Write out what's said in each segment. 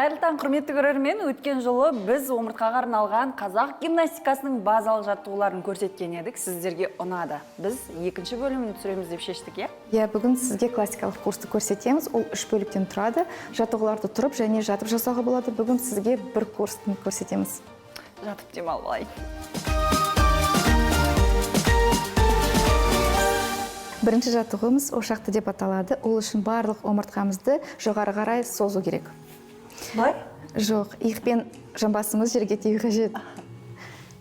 Қайырлы құрметті көрермен, өткен жылы біз омыртқаға арналған қазақ гимнастикасының базалық жаттығуларын көрсеткен едік. Сіздерге ұнады. Біз екінші бөлімін түсіреміз деп шештік, иә? Бүгін сізге классикалық курсты көрсетеміз. Ол 3 бөліктен тұрады. Жаттығуларды тұрып және жатып жасауға болады. Бүгін сізге бір курсын көрсетеміз. Жатып демал болайын. Бірінші жаттығуымыз ошақты деп аталады. Ол үшін барлық омыртқамызды жоғары қарай созу керек. Бұлай? Жоқ, иықпен жамбасымыз жерге тию қажет.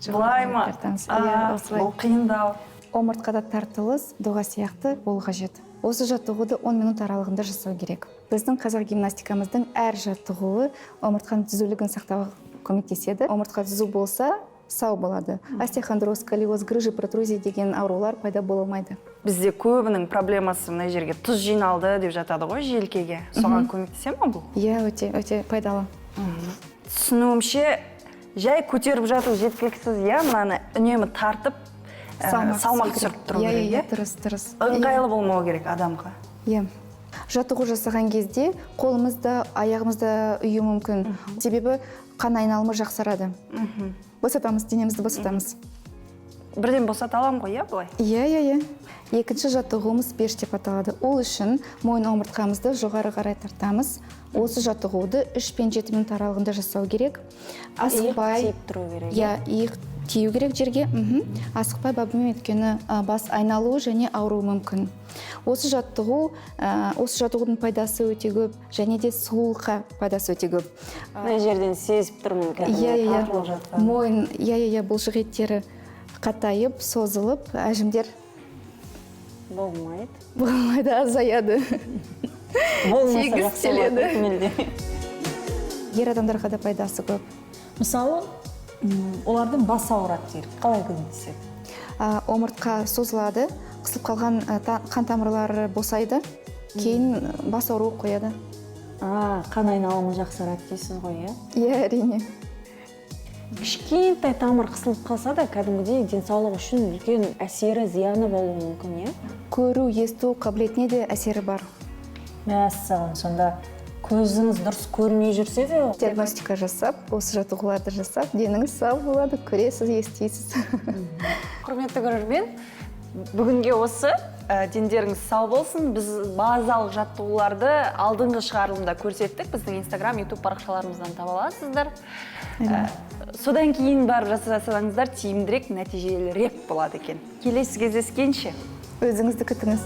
Бұлай ма? Бұл қиындау. Омыртқада тартылыс, доға сияқты болу қажет. Осы жаттығуды 10 минут аралығында жасау керек. Біздің қазақ гимнастикамыздың әр жаттығуы омыртқаның түзулігін сақтауға көмектеседі. Омыртқа түзу болса, сау болады. Остеохондроз, сколиоз, грыжа, протрузия деген аурулар пайда болмайды. Бізде көбінің проблемасы мына жерге тұз жиналды деп жатады ғой желкеге. Соған көмектесе ма бұл? Иә, өте пайдалы. Түсінуімше, жай көтеріп жату жеткіліксіз, иә, мынаны үнемі тартып, салмақ түсіріп тұру керек. Иә, дұрыс. Ыңғайлы болмау керек адамға. Иә. Жаттығу жасаған кезде қолымызда, аяғымызда үйі мүмкін. Себебі қан айналымы жақсарады. Босатамыз, денемізді босатамыз. Бірден босата аламын ғой, иә, бұлай? Иә. Екінші жаттығуымыз пеш деп аталады. Ол үшін мойын омыртқамызды жоғары қарай тартамыз. Осы жаттығуды 3 пен 7 минут аралығында жасау керек. Асықпай, иық тию керек жерге. Асықпай бабымен өйткені бас айналуы және ауруы мүмкін. Осы жаттығудың пайдасы өте көп, және де сұлулыққа пайдасы өте көп. Мына жерден сезіп тұрмын. Иә. Мойын, бұлшық еттері қатайып, созылып, әжімдер болмайды, азаяды. Болмаса жақсы болады. Ер адамдарға да пайдасы көп. Мысалы, олардың бас ауырады дейік. Қалай көмектеседі? Омыртқа созылады, қысылып қалған қан тамырлары босайды, кейін бас ауруы қояды. Қан айналымы жақсарады дейсіз ғой, иә? Иә, әрине. Кішкентай тамыр қысылып қалса да, кәдімгідей денсаулық үшін үлкен әсері, зияны болуы мүмкін, иә? Көру, есту қабілетіне де әсері бар. Мәссаған, сонда көзіңіз дұрыс көрмей жүрсе де... Диагностика жасап, осы жаттығуларды жасап, деніңіз сау болады, көресіз, естисіз. Құрметті көрермен, бүгінге осы. Дендеріңіз сау болсын. Біз базалық жаттығуларды алдыңғы шығарылымда көрсеттік. Біздің Instagram, YouTube парақшаларымыздан таба аласыздар. Содан кейін барып жасасаңыздар, тиімдірек, нәтижелірек болады екен. Келесі кездескенше. Өзіңізді күтіңіз.